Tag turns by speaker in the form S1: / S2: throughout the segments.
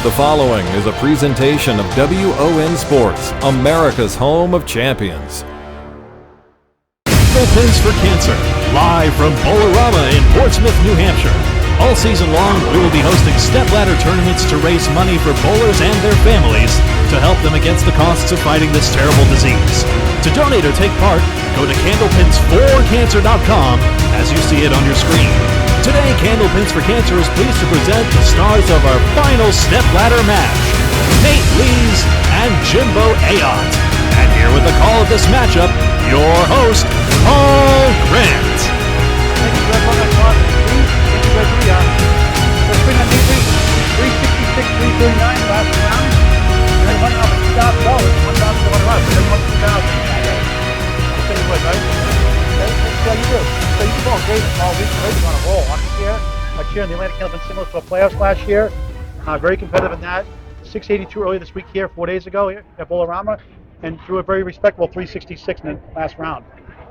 S1: The following is a presentation of W.O.N Sports, America's home of champions.
S2: Candlepins for Cancer, live from Bowl-O-Rama in Portsmouth, New Hampshire. All season long, we will be hosting stepladder tournaments to raise money for bowlers and their families to help them against the costs of fighting this terrible disease. To donate or take part, go to candlepins4cancer.com as you see it on your screen. Today, Candlepins for Cancer is pleased to present the stars of our final stepladder match, Nate Lees and Jimbo Ayotte. And here with the call of this matchup, your host, Paul Grant.
S3: Thank you very much, Mark. Thank you, Gouillart. We're spinning on D3, 366, 339 last round. And then running off at $2,000, $1,000 to run around. So everyone's $2,000. I'll tell you what, right? That's how you do. So you've been going great all week. You're on a roll. On a cheer in the Atlantic Candlepin singles for the playoffs last year. Very competitive in that. 682 earlier this week here, 4 days ago here at Bowl-O-Rama. And threw a very respectable 366 in the last round.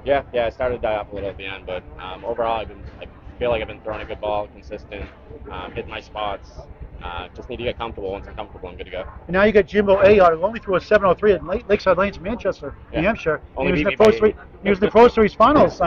S4: Yeah, I started to die off a little at the end, but overall I feel like I've been throwing a good ball, consistent, hitting my spots. Just need to get comfortable. Once I'm comfortable, I'm good to go. And
S3: now you got Jimbo Ayotte, who only threw a 703 at Lakeside Lanes, Manchester, New Hampshire. He was in the Pro Series finals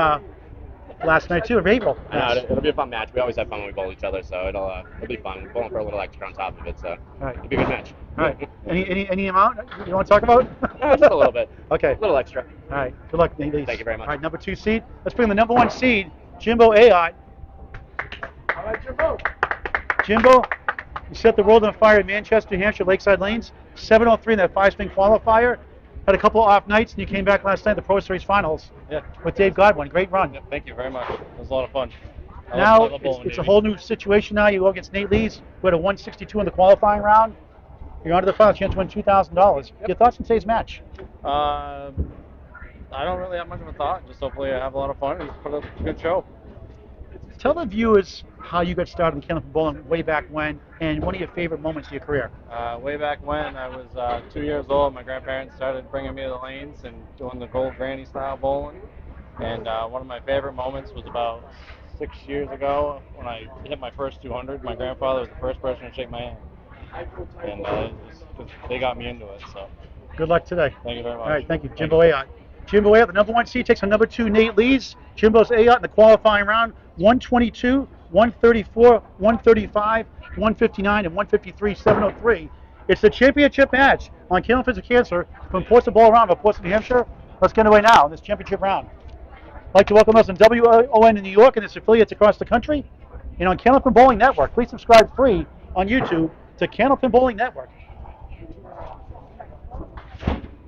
S3: last night too, in April.
S4: I know, it'll be a fun match. We always have fun when we bowl each other, so it'll be fun. We're bowling for a little extra on top of it, so it'll be a good match.
S3: All right. Any amount you want to talk about?
S4: Just a little bit.
S3: Okay.
S4: A little extra.
S3: All right. Good luck, Nate Lees.
S4: Thank you very much.
S3: All right, number 2 seed. Let's bring the number 1 seed, Jimbo Ayotte. All right, Jimbo. Jimbo, you set the world on fire in Manchester, New Hampshire, Lakeside Lanes. 703 in that 5-spin qualifier. Had a couple of off nights, and you came back last night at the Pro Series Finals with Dave Godwin. Great run.
S5: Yeah, thank you very much. It was a lot of fun.
S3: Now it's a whole new situation now. You go against Nate Lees, who had a 162 in the qualifying round. You're on to the final chance to win $2,000. Your thoughts on today's match?
S5: I don't really have much of a thought. Just hopefully I have a lot of fun and put up a good show.
S3: Tell the viewers how you got started in Candlepin bowling way back when, and one of your favorite moments of your career.
S5: Way back when, I was 2 years old. My grandparents started bringing me to the lanes and doing the gold granny style bowling. And one of my favorite moments was about 6 years ago when I hit my first 200. My grandfather was the first person to shake my hand. And they got me into it. So
S3: good luck today.
S5: Thank you very much.
S3: All right, thank you. Jimbo Ayotte. Jimbo Ayotte, the number 1 seed, takes on number 2 Nate Lees. Jimbo's Ayotte in the qualifying round, 122, 134, 135, 159, and 153, 703. It's the championship match on Candlepins for Cancer from Portsmouth Bowl-O-Rama, Portsmouth, New Hampshire. Let's get underway now in this championship round. I'd like to welcome us on W.O.N in New York and its affiliates across the country, and on Candlepin Bowling Network. Please subscribe free on YouTube to Candlepin Bowling Network.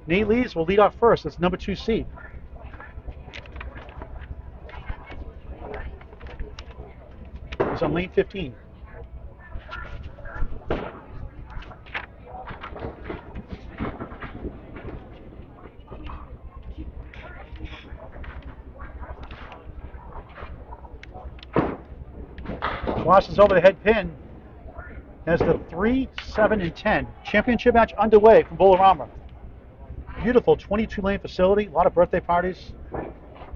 S3: Nate Lees will lead off first. That's number 2 seed. He's on lane 15. Washes over the head pin as the 3, 7, and 10 championship match underway from Bowl-O-Rama. Beautiful 22-lane facility, a lot of birthday parties.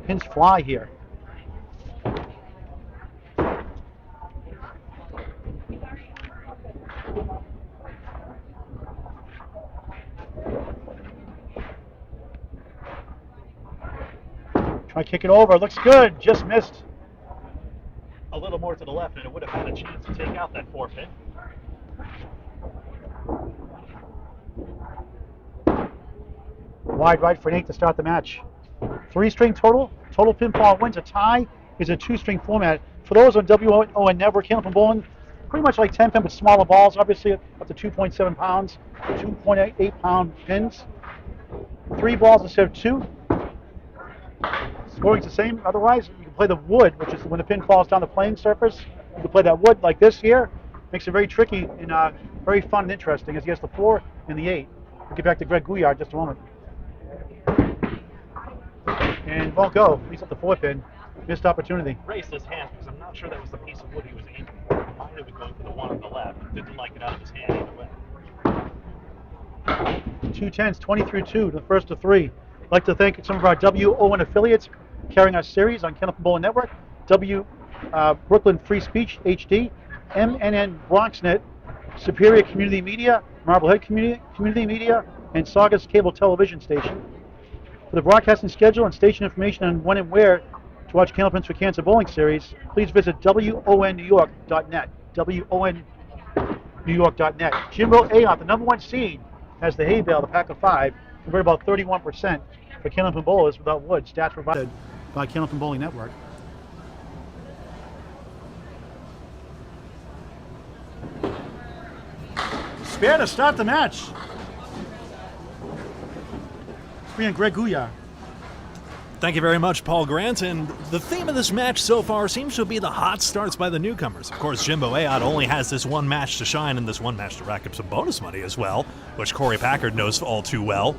S3: Pins fly here. Try to kick it over, looks good, just missed. A little more to the left, and it would have had a chance to take out that 4-pin. Wide right for Nate to start the match. 3-string total. Total pinfall wins. A tie is a 2-string format. For those on W.O.N Network, Candlepin bowling, pretty much like 10-pin, but smaller balls. Obviously, up to 2.7 pounds, 2.8 pound pins. 3 balls instead of 2. Scoring's the same. Otherwise, you can play the wood, which is when the pin falls down the playing surface. You can play that wood like this here. Makes it very tricky and very fun and interesting as he has the 4 and the 8. We'll get back to Gouillart in just a moment. And won't go. He's at the 4-pin. Missed opportunity.
S6: Raised his hand because I'm not sure that was the piece of wood he was aiming for. He might have been going for the one on the left. Didn't like it out of his hand either way.
S3: 2 10s, 20 through 2, the first of 3. I'd like to thank some of our W.O.N affiliates carrying our series on Candlepin Bowling Network. Brooklyn Free Speech HD, MNN BronxNet, Superior Community Media, Marblehead Community Media, and Saugus Cable Television Station. For the broadcasting schedule and station information on when and where to watch Candlepins for Cancer Bowling Series, please visit WONNewYork.net. WONNewYork.net. Jimbo Ayotte, the #1 seed, has the hay bale, the pack of 5, converted about 31% for Candlepin bowlers without wood. Stats provided by Candlepin Bowling Network. Spare to start the match. And Greg Gouillart.
S2: Thank you very much, Paul Grant. And the theme of this match so far seems to be the hot starts by the newcomers. Of course, Jimbo Ayotte only has this one match to shine and this one match to rack up some bonus money as well, which Corey Packard knows all too well.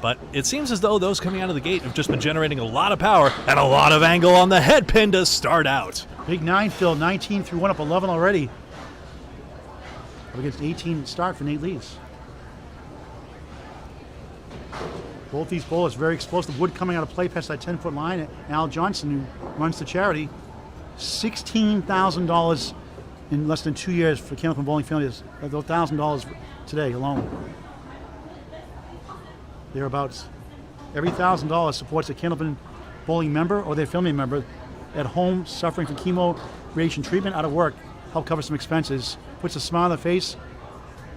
S2: But it seems as though those coming out of the gate have just been generating a lot of power and a lot of angle on the head pin to start out.
S3: Big 9 fill, 19 through 1 up 11 already. Up against 18 start for Nate Lees. Both these bowlers very explosive. Wood coming out of play past that 10-foot line. And Al Johnson, who runs the charity, $16,000 in less than 2 years for Candlepin Bowling families. $1,000 today alone. Thereabouts. Every $1,000 supports a Candlepin Bowling member or their family member at home suffering from chemo, radiation treatment, out of work. Help cover some expenses. Puts a smile on the face.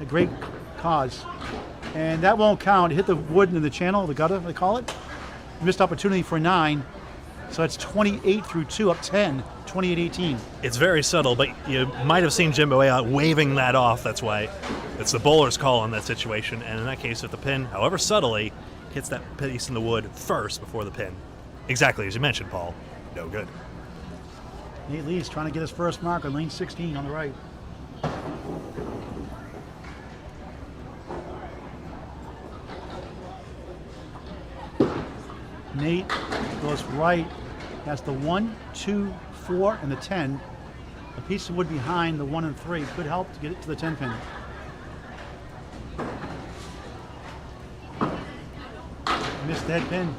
S3: A great cause. And that won't count. It hit the wood in the channel, the gutter, they call it. Missed opportunity for 9. So that's 28 through 2, up 10, 28-18.
S2: It's very subtle, but you might have seen Jimbo Ayotte waving that off. That's why it's the bowler's call on that situation. And in that case, if the pin, however subtly, hits that piece in the wood first before the pin. Exactly as you mentioned, Paul. No good.
S3: Nate Lee's trying to get his first mark on lane 16 on the right. Nate goes right, has the 1, 2, 4, and the 10. A piece of wood behind the 1 and 3 could help to get it to the 10 pin. Missed the head pin.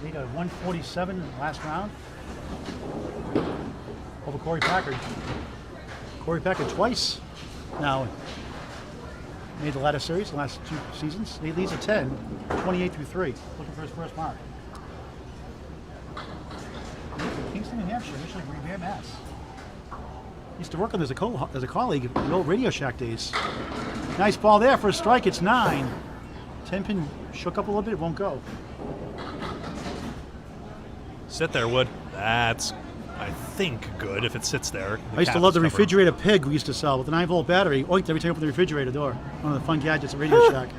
S3: He got a 147 last round over Corey Packard. Corey Packard twice now made the ladder series the last 2 seasons. He leads a 10, 28 through 3, looking for his first mark. Kingston, New Hampshire, initially Revere, Mass. Used to work on as a colleague in the old Radio Shack days. Nice ball there for a strike. It's 9. 10 pin shook up a little bit. It won't go.
S2: Sit there, Wood. That's, I think, good if it sits there.
S3: I used to love the refrigerator pig we used to sell with a 9-volt battery. Oinked every time you open the refrigerator door. One of the fun gadgets at Radio Shack.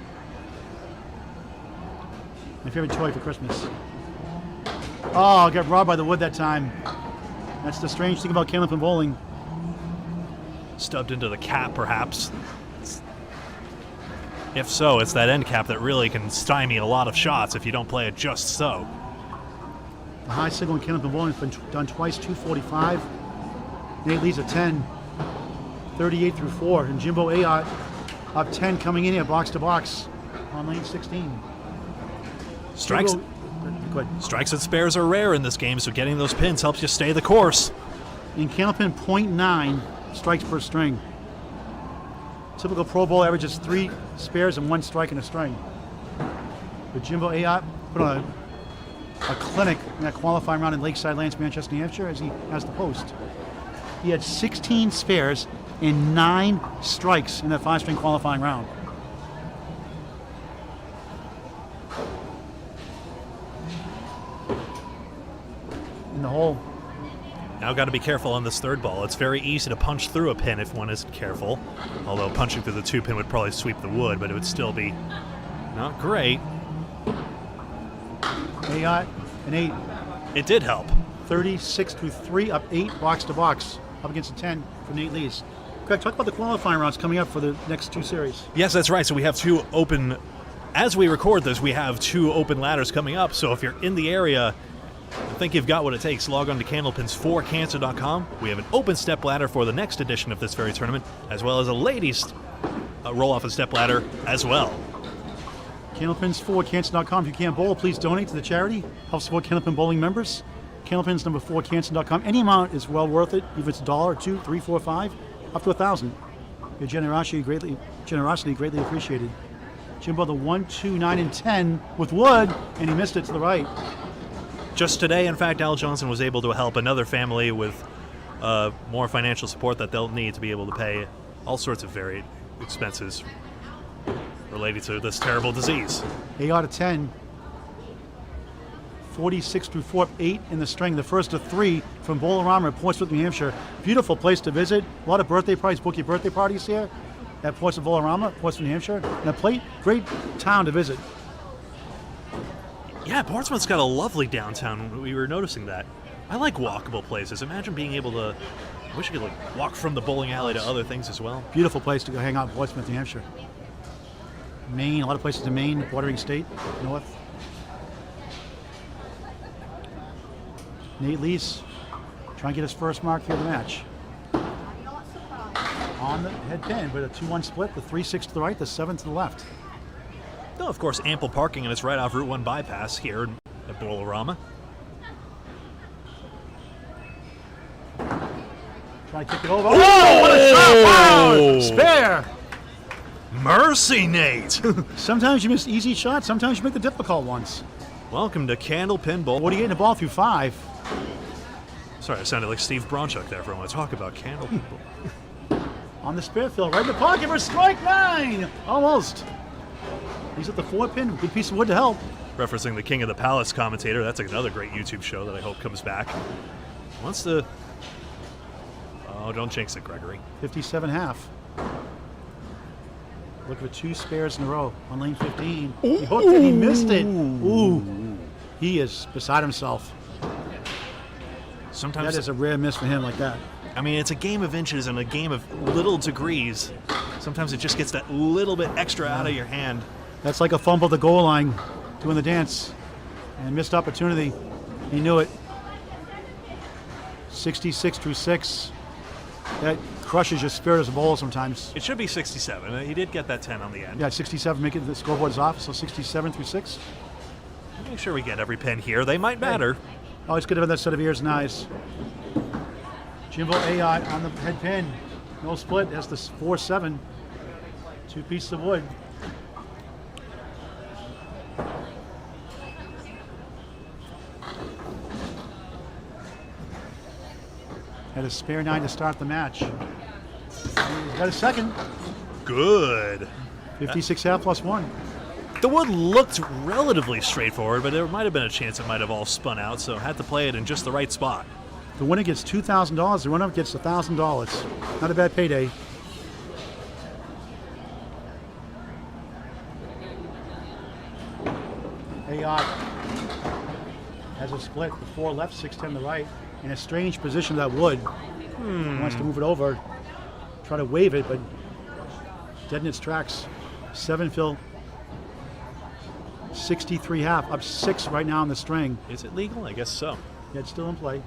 S3: My favorite toy for Christmas. Oh, I got robbed by the wood that time. That's the strange thing about Candlepin bowling.
S2: Stubbed into the cap, perhaps. If so, it's that end cap that really can stymie a lot of shots if you don't play it just so.
S3: The high signal in Candlepin bowling has been done twice, 245. Nate leads a 10, 38 through 4. And Jimbo Ayotte up 10 coming in here, box to box on lane 16.
S2: Strikes and spares are rare in this game, so getting those pins helps you stay the course.
S3: In Candlepin, 0.9 strikes per string. Typical Pro Bowl average is 3 spares and 1 strike in a string. But Jimbo Ayotte put on a clinic in that qualifying round in Lakeside Lands, Manchester, New Hampshire, as he has the post. He had 16 spares and 9 strikes in that 5-string qualifying round. In the hole.
S2: Now got to be careful on this third ball. It's very easy to punch through a pin if one isn't careful. Although punching through the 2 pin would probably sweep the wood, but it would still be not great.
S3: Ayotte, an 8.
S2: It did help.
S3: 36 through 3, up 8, box to box. Up against a 10 for Nate Lees. Greg, talk about the qualifying rounds coming up for the next 2 series.
S2: Yes, that's right. So we have 2 open, as we record this, we have 2 open ladders coming up. So if you're in the area, I think you've got what it takes. Log on to candlepins4cancer.com. We have an open step ladder for the next edition of this very tournament, as well as a ladies roll-off and step ladder as well.
S7: Candlepins for Canton.com. If you can't bowl, please donate to the charity. Help support Candlepin Bowling members. Candlepins number 4 Canton.com. Any amount is well worth it. If it's $1, $2, $3, $4, $5, up to $1,000. Your generosity greatly appreciated. Jimbo, the 1, 2, 9, and 10 with wood, and he missed it to the right.
S2: Just today, in fact, Al Johnson was able to help another family with more financial support that they'll need to be able to pay all sorts of varied expenses related to this terrible disease.
S7: Ayotte 10. 46 through 4, 8 in the string. The first of 3 from Bowl-O-Rama at Portsmouth, New Hampshire. Beautiful place to visit. A lot of birthday parties. Book your birthday parties here at Portsmouth Bowl-O-Rama, Portsmouth, New Hampshire. And a great town to visit.
S2: Yeah, Portsmouth's got a lovely downtown. We were noticing that. I like walkable places. Imagine being able to. I wish you could walk from the bowling alley to other things as well.
S7: Beautiful place to go hang out in Portsmouth, New Hampshire. Maine, a lot of places in Maine, bordering state, north. Nate Lees trying to get his first mark here of the match. On the head pin, but a 2-1 split, the 3-6 to the right, the 7 to the left.
S2: No, of course, ample parking, and it's right off Route 1 bypass here at Bowl-O-Rama.
S7: Trying to kick it over. Oh, what a shot! Wow! Spare!
S2: Mercy, Nate!
S7: Sometimes you miss easy shots, sometimes you make the difficult ones.
S2: Welcome to Candlepin Bowl.
S7: What are you getting the ball through 5?
S2: Sorry, I sounded like Steve Bronchuk there for a moment. Talk about Candlepin Bowl.
S7: On the spare field, right in the pocket for strike 9! Almost. He's at the 4-pin, good piece of wood to help.
S2: Referencing the King of the Palace commentator. That's another great YouTube show that I hope comes back. Wants to... Oh, don't jinx it, Gregory.
S7: 57.5. Look for 2 spares in a row on lane 15. He hooked it, he missed it. Ooh. He is beside himself.
S2: Sometimes
S7: that is a rare miss for him like that.
S2: I mean, it's a game of inches and a game of little degrees. Sometimes it just gets that little bit extra out of your hand.
S7: That's like a fumble at the goal line, doing the dance. And missed opportunity. He knew it. 66 through 6. That crushes your spirit as a bowler sometimes.
S2: It should be 67. He did get that 10 on the end.
S7: Yeah, 67, making the scoreboard is off, so 67 through 6.
S2: Make sure we get every pin here. They might matter.
S7: Always good to have that set of ears and eyes. Jimbo Ayotte on the head pin. No split, has the 4-7. 2 pieces of wood. Had a spare 9 to start the match. He's got a second.
S2: Good.
S7: 56.5 plus 1.
S2: The wood looked relatively straightforward, but there might have been a chance it might have all spun out, so had to play it in just the right spot.
S7: The winner gets $2,000. The runner gets $1,000. Not a bad payday. Ayotte has a split. The 4 left, 6-10 the right. In a strange position that wood. Wants to move it over. Try to wave it, but dead in its tracks. 7 fill. 63.5, up 6 right now on the string.
S2: Is it legal? I guess so.
S7: Yeah, it's still in play.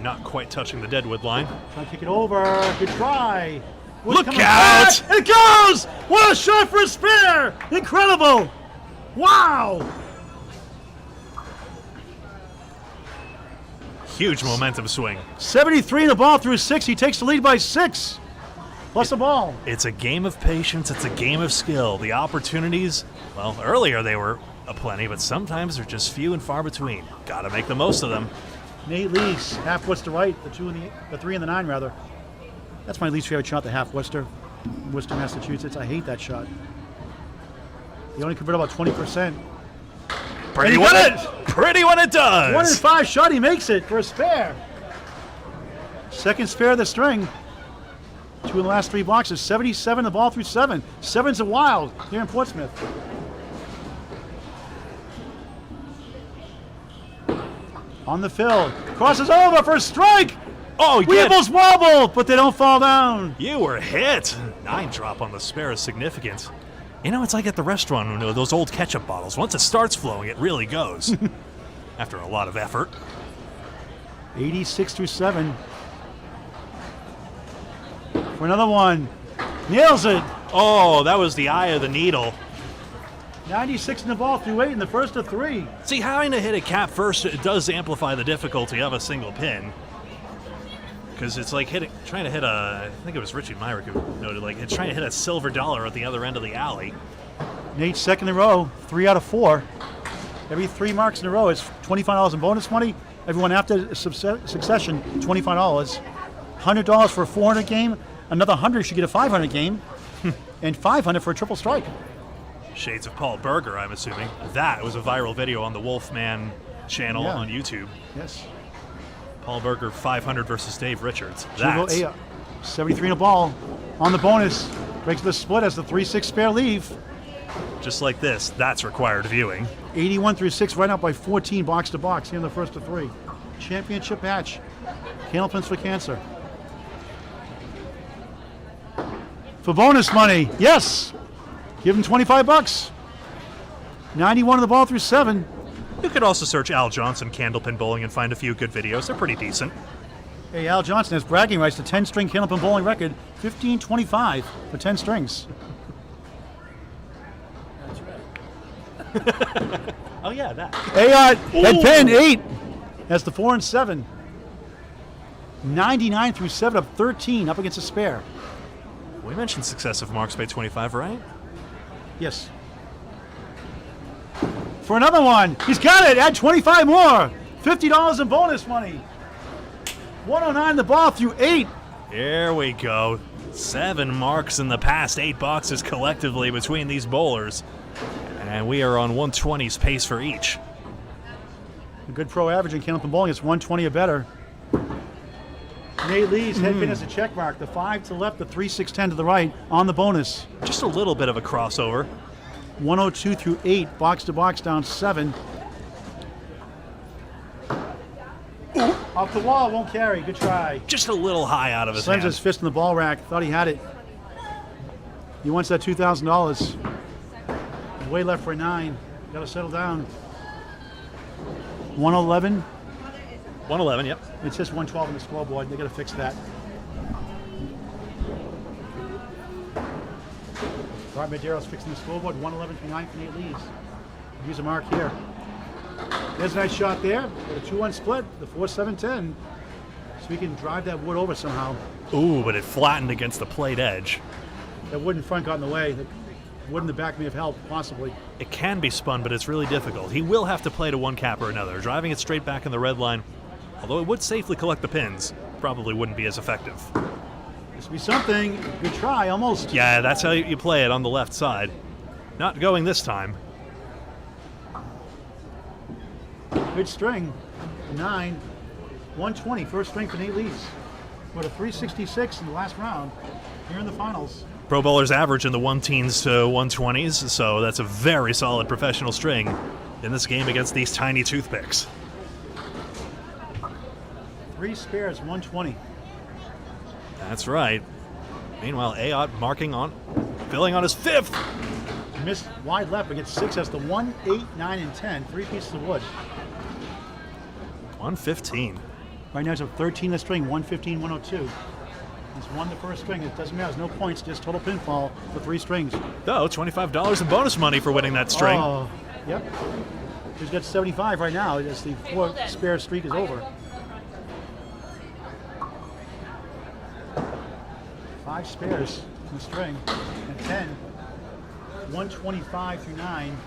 S2: Not quite touching the deadwood line.
S7: Trying to kick it over. Good try. Wood
S2: Look
S7: coming
S2: out!
S7: back. It goes! What a shot for a spare! Incredible! Wow!
S2: Huge momentum swing.
S7: 73 and the ball through 6. He takes the lead by 6. Plus the ball.
S2: It's a game of patience. It's a game of skill. The opportunities, well, earlier they were aplenty, but sometimes they're just few and far between. Got to make the most of them.
S7: Nate Lees, half Worcester right, the 3 and the 9 rather. That's my least favorite shot, the half Worcester, Massachusetts. I hate that shot. They only convert about 20%.
S2: Pretty when it does.
S7: 1 in 5 shot, he makes it for a spare. Second spare of the string. 2 in the last 3 boxes. 77, the ball through 7. 7's a wild here in Portsmouth. On the field. Crosses over for a strike.
S2: Oh,
S7: Weebles wobble, but they don't fall down.
S2: You were hit. 9 drop on the spare is significant. You know, it's like at the restaurant when those old ketchup bottles. Once it starts flowing, it really goes. After a lot of effort.
S7: 86 through 7. For another one. Nails it.
S2: Oh, that was the eye of the needle.
S7: 96 in the ball through 8 in the first of 3.
S2: See, having to hit a cap first, it does amplify the difficulty of a single pin. Because it's like trying to hit I think it was Richie Myrick who noted, like, it's trying to hit a silver dollar at the other end of the alley.
S7: Nate's second in a row, 3 out of 4. Every 3 marks in a row is $25 in bonus money. Everyone after succession, $25. $100 for a 400 game. Another 100 should get a 500 game. And 500 for a triple strike.
S2: Shades of Paul Berger, I'm assuming. That was a viral video on the Wolfman channel on YouTube.
S7: Yes.
S2: Paul Berger 500 versus Dave Richards.
S7: Jimbo Ayotte, 73 in a ball. On the bonus, breaks the split as the 3-6 spare leave.
S2: Just like this, that's required viewing.
S7: 81 through 6, right out by 14 box to box here in the first of 3. Championship match. Candlepins for Cancer. For bonus money, yes! Give him $25. 91 in the ball through 7.
S2: You could also search Al Johnson Candlepin Bowling and find a few good videos. They're pretty decent.
S7: Hey, Al Johnson has bragging rights to 10-string Candlepin Bowling record, 1525 for 10 strings.
S2: Oh yeah, that.
S7: Ayotte, head pin, 8. That's the 4 and 7. 99 through 7 up 13, up against a spare.
S2: We mentioned successive marks by 25, right?
S7: Yes. For another one, he's got it. Add 25 more. $50 in bonus money. 109 the ball through 8.
S2: Here we go. 7 marks in the past 8 boxes collectively between these bowlers. And we are on 120's pace for each.
S7: A good pro average in Candlepin Bowling is 120 or better. Nate Lee's head pin has a check mark. The 5 to the left, the 3-6-10 to the right on the bonus.
S2: Just a little bit of a crossover.
S7: 102 through 8, box to box down 7. Off the wall, won't carry. Good try.
S2: Just a little high out of his
S7: Slams
S2: hand.
S7: his fist in the ball rack. Thought he had it. He wants that $2,000. Way left for a 9. Got to settle down. 111.
S2: 111, yep.
S7: It says 112 on the scoreboard. They got to fix that. Bart Madero's fixing the scoreboard. 111 through 9 for Nate Lees. Use a mark here. There's a nice shot there. With a 2-1 split. The 4-7-10. So we can drive that wood over somehow.
S2: Ooh, but it flattened against the plate edge.
S7: That wood in front got in the way. The wood in the back may have helped, possibly.
S2: It can be spun, but it's really difficult. He will have to play to one cap or another. Driving it straight back in the red line, although it would safely collect the pins, probably wouldn't be as effective.
S7: This would be something. Good try, almost.
S2: Yeah, that's how you play it on the left side. Not going this time.
S7: Good string. 9. 120, first string for Nate Lees. With a 366 in the last round. Here in the finals.
S2: Pro bowlers average in the 1-teens to 120s, so that's a very solid professional string in this game against these tiny toothpicks.
S7: 3 spares, 120.
S2: That's right. Meanwhile, Ayotte filling on his 5th.
S7: Missed wide left, but gets 6. That's the 1, 8, 9, and 10. 3 pieces of wood.
S2: 115.
S7: Right now it's a 13 the string, 115, 102. He's won the first string. It doesn't matter. There's no points, just total pinfall for 3 strings.
S2: Though, $25 in bonus money for winning that string.
S7: Oh, yep. He's got 75 right now as the 4 spare streak is over. 5 spares in the string and 10. 125 through 9.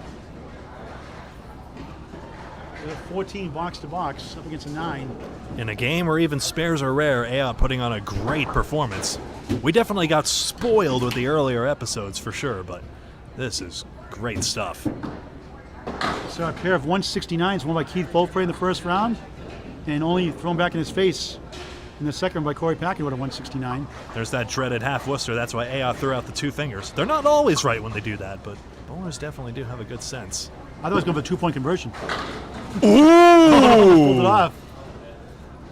S7: 14 box to box up against a 9.
S2: In a game where even spares are rare, Ayotte putting on a great performance. We definitely got spoiled with the earlier episodes for sure, but this is great stuff.
S7: So a pair of 169s won by Keith Beaupre in the first round, and only thrown back in his face in the second by Corey Packard with a 169.
S2: There's that dreaded half Worcester. That's why Ayotte threw out the 2 fingers. They're not always right when they do that, but bowlers definitely do have a good sense.
S7: I thought it was going for a 2-point conversion.
S2: Ooh!
S7: Pulled it off.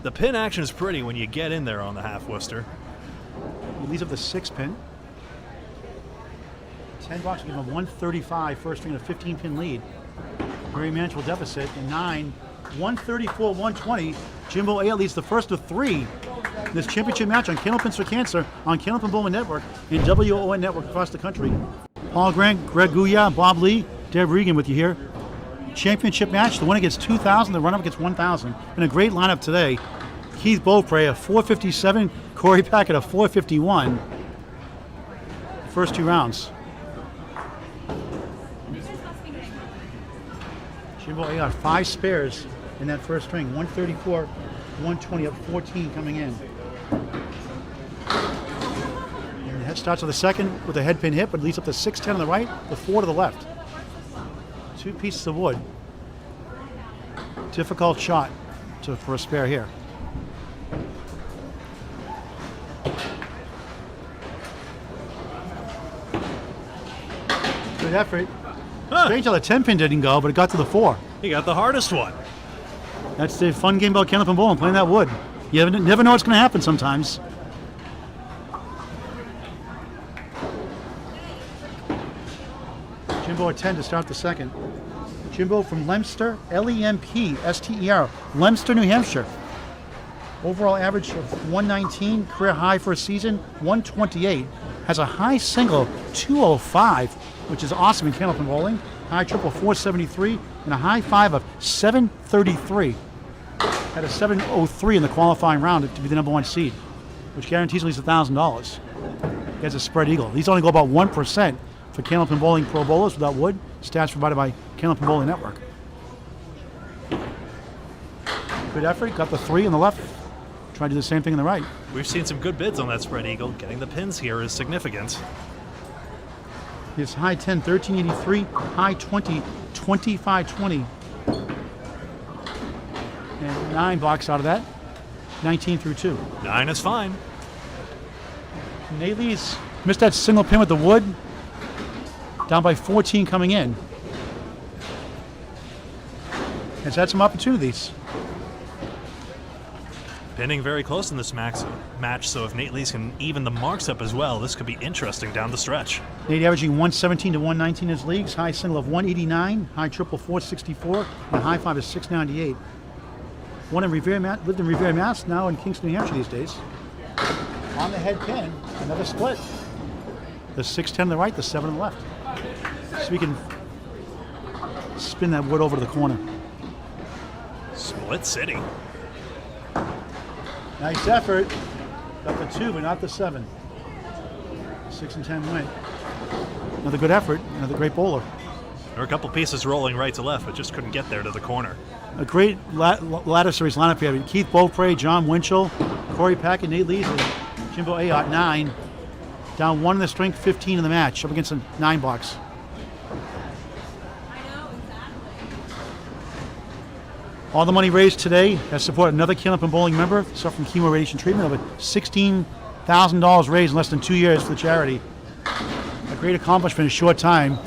S2: The pin action is pretty when you get in there on the half Worcester.
S7: He leads up the 6 pin. 10 box give him a 135 first string and a 15-pin lead. Very manageable deficit. And 9, 134, 120. Jimbo Ayotte leads the first of 3 in this championship match on Candlepins for Cancer on Candlepin Bowling Network and W.O.N Network across the country. Paul Grant, Greg Gouillart, Bob Lee, Deb Regan with you here. Championship match. The winner gets $2,000. The runner-up gets $1,000. Been a great lineup today. Keith Beaupre, a 457. Corey Packett, a 451. First 2 rounds. Jimbo Ayotte, 5 spares in that first string. 134, 120, up 14 coming in. And the head starts with the second with a head pin hit, but leads up to 610 on the right, the 4 to the left. 2 pieces of wood. Difficult shot for a spare here. Good effort. Strange how the 10-pin didn't go, but it got to the 4.
S2: He got the hardest one.
S7: That's the fun game about Candlepin Bowling, playing that wood. You never know what's going to happen sometimes. Jimbo at 10 to start the second. Jimbo from Lemster, L-E-M-P-S-T-E-R, Lemster, New Hampshire. Overall average of 119, career high for a season, 128. Has a high single, 205, which is awesome in Candlepin Bowling. High triple, 473, and a high 5 of 733. Had a 703 in the qualifying round to be the number 1 seed, which guarantees at least $1,000. He has a spread eagle. These only go about 1% for Candlepin Bowling Pro Bowlers without wood. Stats provided by Candlepin Bowling Network. Good effort. Got the 3 on the left. Try to do the same thing on the right.
S2: We've seen some good bids on that spread eagle. Getting the pins here is significant.
S7: His high 10, 1383, high 20, 2520. And 9 blocks out of that. 19 through 2.
S2: 9 is fine.
S7: Naylee's missed that single pin with the wood. Down by 14 coming in. Has had some opportunities.
S2: Pinning very close in this match, so if Nate Lees can even the marks up as well, this could be interesting down the stretch.
S7: Nate averaging 117 to 119 in his leagues. High single of 189, high triple 464, and a high 5 is 698. Lived in Revere, Mass, now in Kingston, New Hampshire these days. On the head pin, another split. The 610 on the right, the 7 on the left. So we can spin that wood over to the corner.
S2: Split City.
S7: Nice effort. Got the 2, but not the 7. 6 and 10 win. Another good effort. Another great bowler.
S2: There were a couple pieces rolling right to left, but just couldn't get there to the corner.
S7: A great ladder series lineup here. Keith Beaupre, John Winchell, Corey Packett, Nate Lees, and Jimbo Ayotte, 9. Down 1 in the string, 15 in the match, up against a 9 box. All the money raised today has supported another Candlepin Bowling member suffering chemo radiation treatment. Over $16,000 raised in less than 2 years for the charity. A great accomplishment in a short time.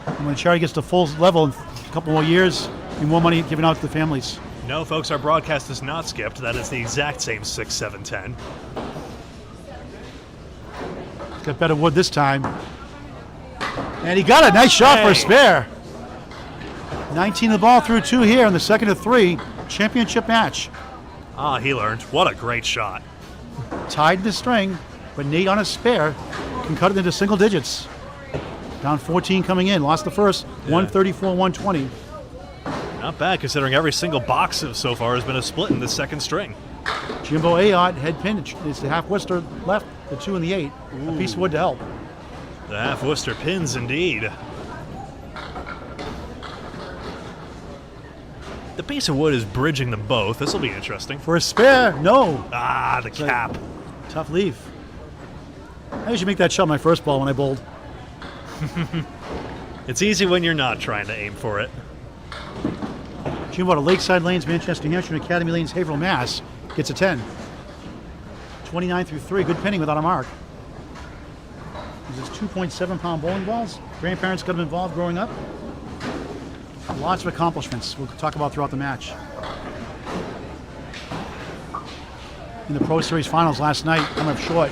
S7: And when the charity gets to full level in a couple more years, and more money given out to the families.
S2: No, folks, our broadcast is not skipped. That is the exact same 6, 7, 10.
S7: Got better wood this time. And he got a nice shot for a spare. 19 the ball through 2 here in the second of 3. Championship match.
S2: Ah, he learned. What a great shot.
S7: Tied the string, but Nate on a spare can cut it into single digits. Down 14 coming in. Lost the first. 134, 120.
S2: Not bad considering every single box so far has been a split in the second string.
S7: Jimbo Ayotte, head pin. It's the half Worcester left, the 2 and the 8. Ooh. A piece of wood to help.
S2: The half Worcester pins indeed. The piece of wood is bridging them both. This will be interesting.
S7: For a spare, no.
S2: Ah, the cap.
S7: Tough leave. I usually make that shot my first ball when I bowled.
S2: It's easy when you're not trying to aim for it.
S7: Jimbo to Lakeside Lanes, Manchester, New Hampshire, and Academy Lanes, Haverhill, Mass. Gets a 10. 29 through 3. Good pinning without a mark. These are 2.7 pound bowling balls. Grandparents got them involved growing up. Lots of accomplishments we'll talk about throughout the match. In the Pro Series Finals last night, coming up short.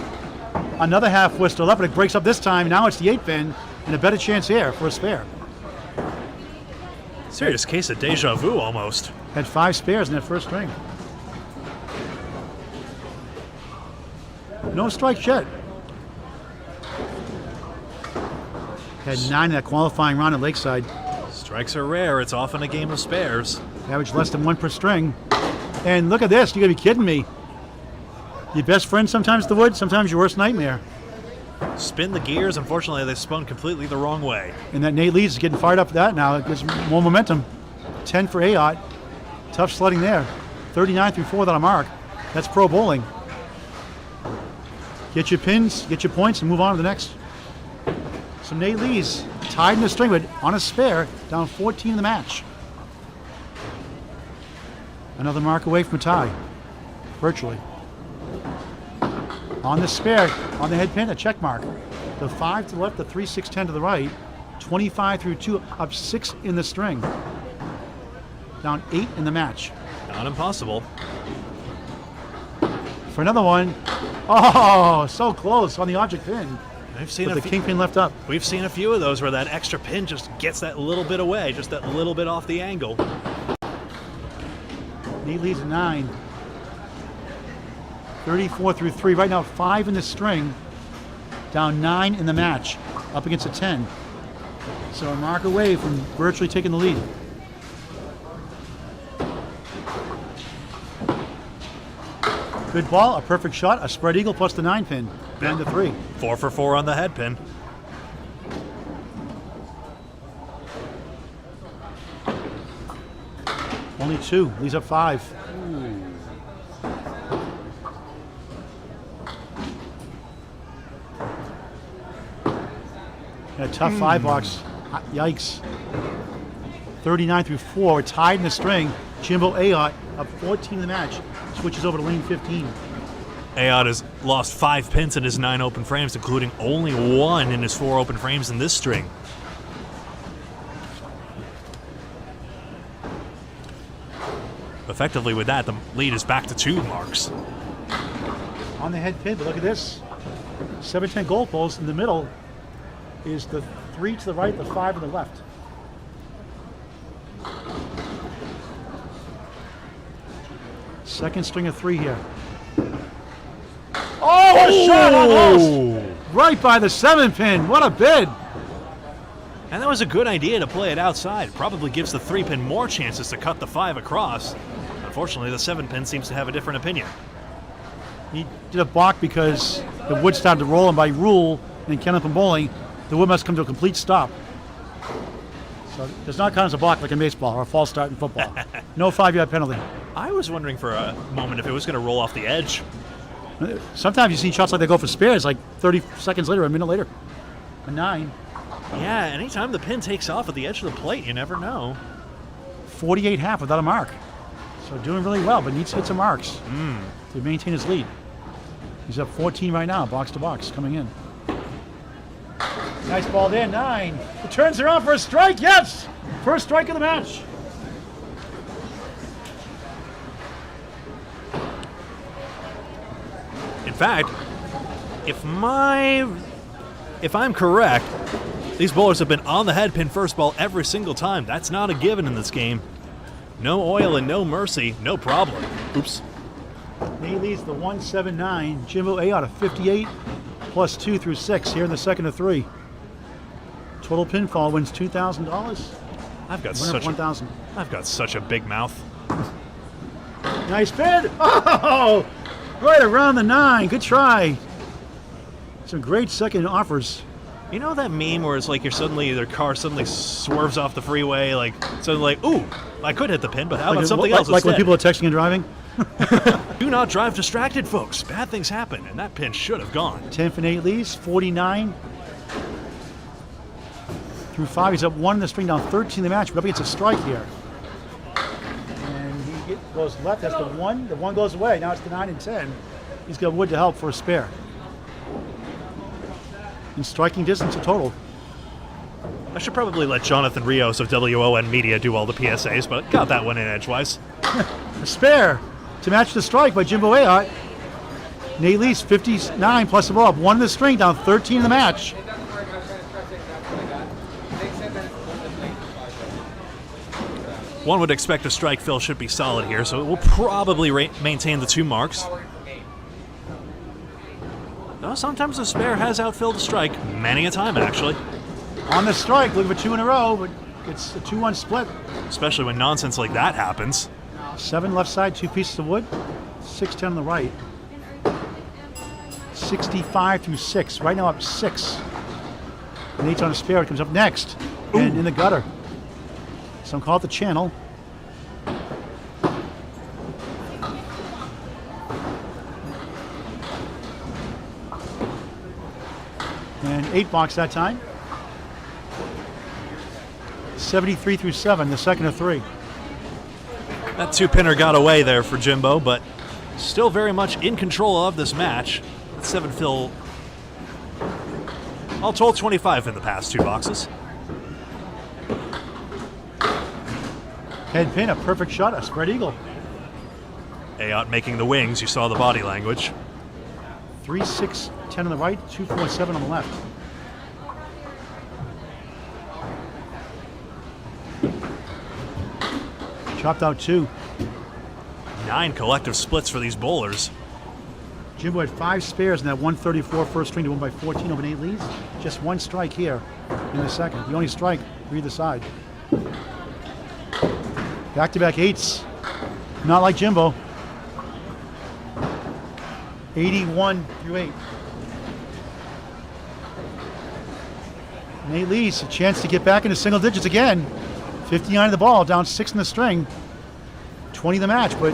S7: Another half Worcester left, but it breaks up this time. Now it's the 8-pin, and a better chance here for a spare.
S2: Serious case of deja vu almost.
S7: Had 5 spares in that first string. No strikes yet. Had 9 in that qualifying round at Lakeside.
S2: Strikes are rare. It's often a game of spares.
S7: Average less than 1 per string. And look at this. You gotta be kidding me. Your best friend sometimes the wood, sometimes your worst nightmare.
S2: Spin the gears. Unfortunately, they spun completely the wrong way.
S7: And that Nate Leeds is getting fired up for that now. It gives more momentum. 10 for Ayotte. Tough sledding there. 39 through 4 without a mark. That's pro bowling. Get your pins, get your points, and move on to the next. So Nate Lees tied in the string, but on a spare, down 14 in the match. Another mark away from a tie, virtually. On the spare, on the head pin, a check mark. The 5 to the left, the 3, 6, 10 to the right. 25 through 2, up 6 in the string. Down 8 in the match.
S2: Not impossible.
S7: For another one. Oh, so close on the object pin.
S2: I've seen
S7: with the kingpin left up.
S2: We've seen a few of those where that extra pin just gets that little bit away, just that little bit off the angle.
S7: Nate leads at 9. 34 through 3. Right now, 5 in the string. Down 9 in the match. Up against a 10. So a mark away from virtually taking the lead. Good ball, a perfect shot, a spread eagle plus the 9 pin. Down to 3.
S2: 4 for 4 on the head pin.
S7: Only 2. Leads up 5. A tough 5 box. Yikes. 39 through 4. Tied in the string. Jimbo Ayotte up 14 in the match. Switches over to lane 15.
S2: Ayotte has lost 5 pins in his 9 open frames, including only 1 in his 4 open frames in this string. Effectively with that, the lead is back to 2 marks.
S7: On the head pin, but look at this. 7-10 goal post in the middle is the 3 to the right, the 5 to the left. Second string of 3 here. Oh, what a shot almost! Right by the 7 pin. What a bid!
S2: And that was a good idea to play it outside. Probably gives the 3 pin more chances to cut the 5 across. Unfortunately, the 7 pin seems to have a different opinion.
S7: He did a balk because the wood started to roll, and by rule in Candlepin bowling, the wood must come to a complete stop. So it does not count as a balk like in baseball or a false start in football. No 5-yard penalty.
S2: I was wondering for a moment if it was going to roll off the edge.
S7: Sometimes you see shots like they go for spares, like 30 seconds later, a minute later. A 9.
S2: Yeah, anytime the pin takes off at the edge of the plate, you never know.
S7: 48.5 without a mark. So doing really well, but needs to hit some marks to maintain his lead. He's up 14 right now, box to box, coming in. Nice ball there, 9. It turns around for a strike, yes! First strike of the match.
S2: In fact, if I'm correct, these bowlers have been on the head pin first ball every single time. That's not a given in this game. No oil and no mercy, no problem. Oops.
S7: He leads the 179. Jimbo Ayotte, 58 plus 2 through 6 here in the second of 3. Total pinfall wins $2,000.
S2: I've got such a big mouth.
S7: Nice bid. Oh, right around the 9. Good try. Some great second offers.
S2: You know that meme where it's like their car suddenly swerves off the freeway, like suddenly like, ooh, I could hit the pin, but how about something else
S7: Like
S2: instead?
S7: when people are texting and driving?
S2: Do not drive distracted, folks. Bad things happen, and that pin should have gone.
S7: 10 for Nate Lees, 49 through 5. He's up 1 in the string, down 13 in the match, but up against a strike here. And he goes left, that's the 1. The 1 goes away. Now it's the 9 and 10. He's got wood to help for a spare. In striking distance, a total.
S2: I should probably let Jonathan Rios of W.O.N Media do all the PSAs, but got that one in edgewise.
S7: A spare to match the strike by Jimbo Ayotte. Nate Lees, 59 plus the ball, up 1 in the string, down 13 in the match.
S2: One would expect a strike fill should be solid here, so it will probably maintain the 2 marks. Though sometimes a spare has outfilled a strike, many a time actually.
S7: On the strike, looking for 2 in a row, but it's a 2-1 split.
S2: Especially when nonsense like that happens.
S7: 7 left side, 2 pieces of wood. 6-10 on the right. 65 through 6. Right now up 6. And 8's on a spare. It comes up next. And in the gutter. Some call it the channel. And 8 box that time. 73 through 7, the second of 3.
S2: That 2-pinner got away there for Jimbo, but still very much in control of this match. That 7 fill, all told, 25 in the past 2 boxes.
S7: Head pin, a perfect shot, a spread eagle.
S2: Ayotte making the wings, you saw the body language.
S7: 3, 6, 10 on the right, 2, 4, 7 on the left. Chopped out 2.
S2: 9 collective splits for these bowlers.
S7: Jimbo had 5 spares in that 134 first string to win by 14 over Nate Lees. Just 1 strike here in the second. The only strike for either side. Back-to-back 8s. Not like Jimbo. 81 through 8. Nate Lees, a chance to get back into single digits again. 59 of the ball, down 6 in the string. 20 the match, but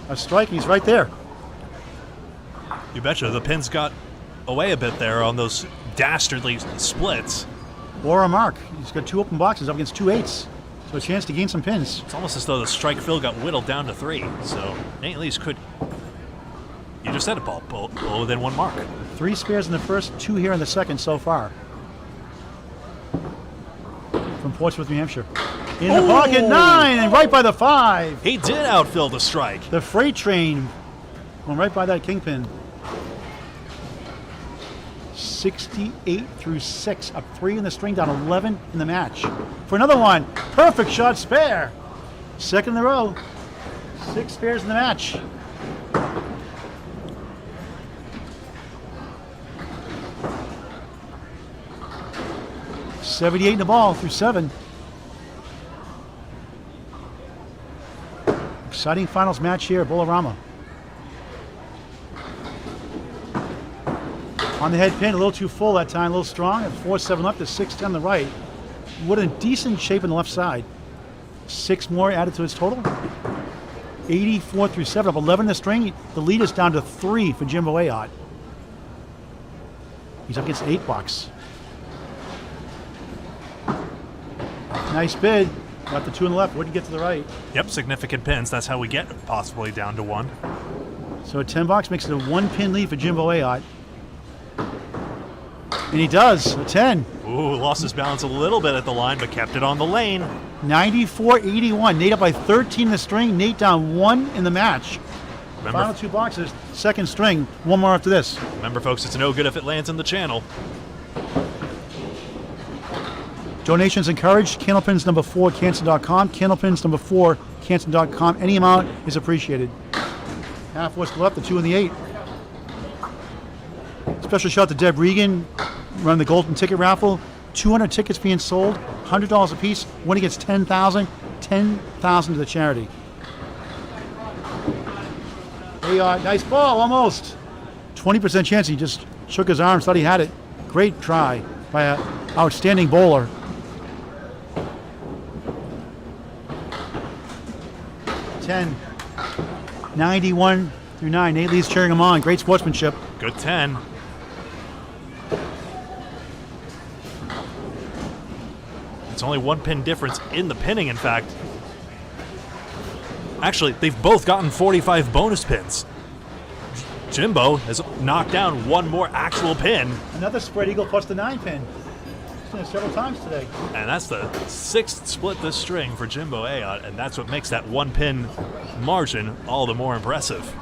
S7: a strike, he's right there.
S2: You betcha, the pins got away a bit there on those dastardly splits.
S7: Or a mark. He's got 2 open boxes up against 2 8s. So a chance to gain some pins.
S2: It's almost as though the strike fill got whittled down to 3. So Nate Lees could, you just said it, Paul, pull within 1 mark.
S7: 3 spares in the first, 2 here in the second so far. From Portsmouth, New Hampshire. In the pocket, 9, and right by the 5.
S2: He did outfill the strike.
S7: The freight train going right by that kingpin. 68 through 6, up 3 in the string, down 11 in the match. For another one, perfect shot spare. Second in a row. 6 spares in the match. $78 in the ball through 7. Exciting finals match here at Bowl-O-Rama. On the head pin, a little too full that time, a little strong. At 4-7 left, to 6-10 on the right. Wood in decent shape on the left side. 6 more added to his total. 84 through 7, up 11 in the string. The lead is down to 3 for Jimbo Ayotte. He's up against 8 box. Nice bid. Got the 2 on the left. Wouldn't get to the right.
S2: Yep, significant pins. That's how we get possibly down to 1.
S7: So a 10 box makes it a 1-pin lead for Jimbo Ayotte. And he does, a 10.
S2: Ooh, lost his balance a little bit at the line, but kept it on the lane.
S7: 94-81. Nate up by 13 in the string. Nate down 1 in the match.
S2: Remember,
S7: Final 2 boxes, second string. 1 more after this.
S2: remember, folks, it's no good if it lands in the channel.
S7: Donations encouraged. Candlepins number 4 Canton.com. Candlepins number 4 Canton.com. Any amount is appreciated. Half what's left, the 2 and the 8. Special shout out to Deb Regan, running the Golden Ticket Raffle. 200 tickets being sold, $100 a piece. Winner gets $10,000. $10,000 to the charity. Hey, nice ball, almost. 20% chance. He just shook his arms, thought he had it. Great try by an outstanding bowler. $10. 91 through 9. Nate Lee's cheering him on. Great sportsmanship.
S2: Good 10. It's only 1 pin difference in the pinning, in fact. Actually, they've both gotten 45 bonus pins. Jimbo has knocked down 1 more actual pin.
S7: Another spread eagle plus the 9 pin. Seen it several times today.
S2: And that's the 6th split this string for Jimbo Ayotte, and that's what makes that 1 pin margin all the more impressive.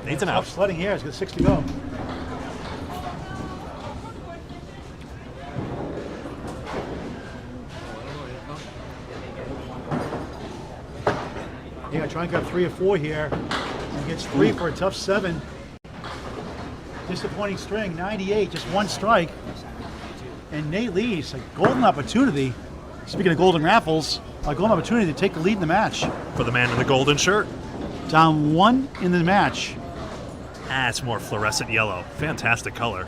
S2: Nate's an out.
S7: Sledding here. He's got 6 to go. Yeah, try and grab 3 or 4 here. He gets 3 for a tough 7. Disappointing string, 98, just one strike. And Nate Lees, a golden opportunity. Speaking of golden raffles, a golden opportunity to take the lead in the match.
S2: For the man in the golden shirt.
S7: Down 1 in the match.
S2: It's more fluorescent yellow. Fantastic color.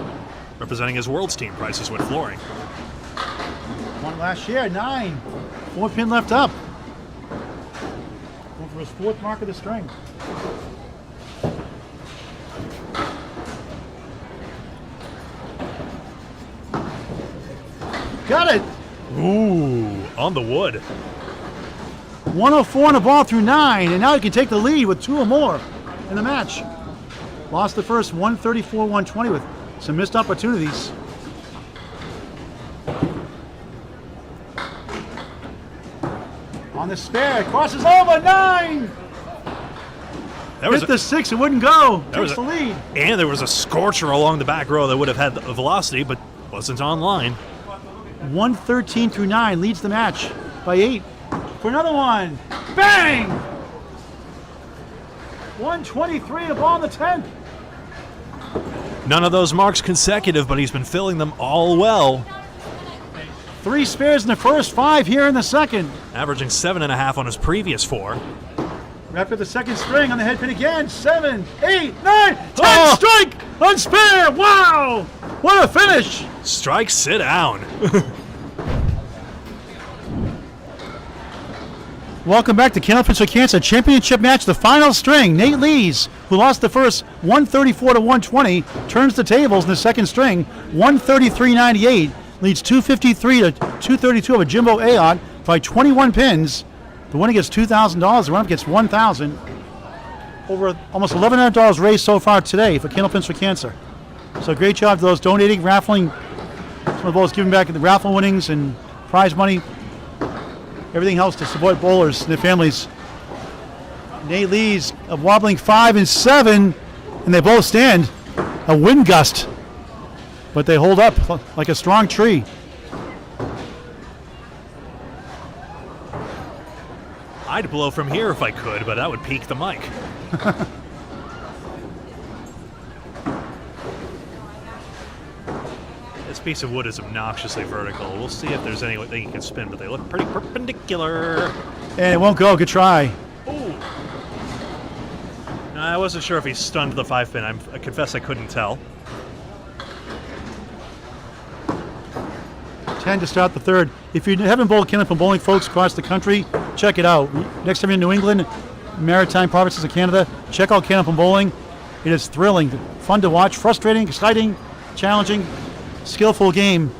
S2: Representing his World's team prices with flooring.
S7: Won last year, 9. 4 pin left up. Going for his 4th mark of the string. Got it!
S2: Ooh, on the wood.
S7: 104 on the ball through 9, and now he can take the lead with 2 or more in the match. Lost the first 134-120 with some missed opportunities. On the spare, crosses over, 9! Hit the 6, it wouldn't go. Takes the lead.
S2: And there was a scorcher along the back row that would have had the velocity, but wasn't online.
S7: 113 through 9 leads the match by 8. For another one. Bang! 123, the ball in the 10th.
S2: None of those marks consecutive, but he's been filling them all well.
S7: 3 spares in the first, 5 here in the second.
S2: Averaging 7.5 on his previous 4.
S7: After the second string on the head pin again. 7, 8, 9, 10 strike on spare. Wow! What a finish!
S2: Strike, sit down.
S7: Welcome back to Candlepins for Cancer Championship match, the final string. Nate Lees, who lost the first 134-120, turns the tables in the second string. 133.98 leads 253 to 232 over Jimbo Ayotte by 21 pins. The winner gets $2,000. The runner gets $1,000. Over almost $1,100 raised so far today for Candlepins for Cancer. So great job to those donating, raffling. Some of those giving back the raffle winnings and prize money. Everything else to support bowlers and their families. Nate Lees of wobbling 5 and 7, and they both stand. A wind gust, but they hold up like a strong tree.
S2: I'd blow from here if I could, but that would peak the mic. This piece of wood is obnoxiously vertical. We'll see if there's anything you can spin, but they look pretty perpendicular.
S7: And it won't go. Good try.
S2: Ooh. I wasn't sure if he stunned the 5-pin. I confess I couldn't tell.
S7: 10 to start the third. If you haven't bowled Candlepin bowling, folks across the country, check it out. Next time you're in New England, Maritime provinces of Canada, check out Candlepin bowling. It is thrilling, fun to watch, frustrating, exciting, challenging, skillful game.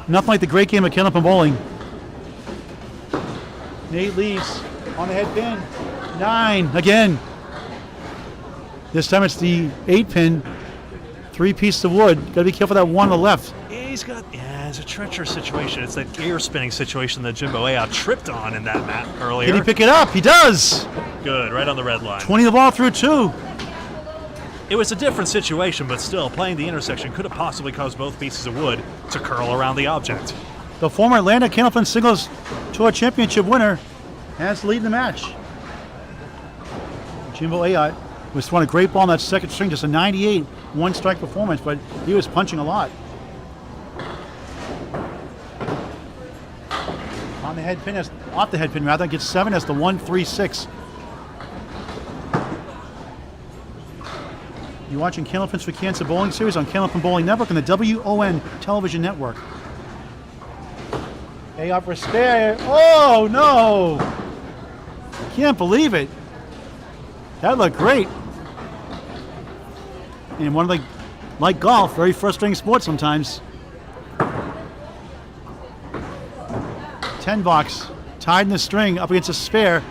S7: Nothing like the great game of Candlepin bowling. Nate Lees on the head pin. 9 again. This time it's the 8-pin. 3 pieces of wood. Got to be careful that one on the left.
S2: It's a treacherous situation. It's that gear spinning situation that Jimbo Ayotte tripped on in that mat earlier.
S7: Can he pick it up? He does.
S2: Good, right on the red line.
S7: 20 the ball through 2.
S2: It was a different situation, but still, playing the intersection could have possibly caused both pieces of wood to curl around the object.
S7: The former Atlanta Candlepin Singles Tour Championship winner has the lead in the match. Jimbo Ayotte was throwing a great ball in that second string, just a 98 one-strike performance, but he was punching a lot. On the head pin, off the head pin rather, gets 7 as the 136. You're watching Candlepins for Cancer Bowling Series on Candlepin Bowling Network and the W.O.N Television Network. Ayotte for spare. Oh no! Can't believe it. That looked great. And one of the, like golf, very frustrating sport sometimes. 10 box, tied in the string, up against a spare,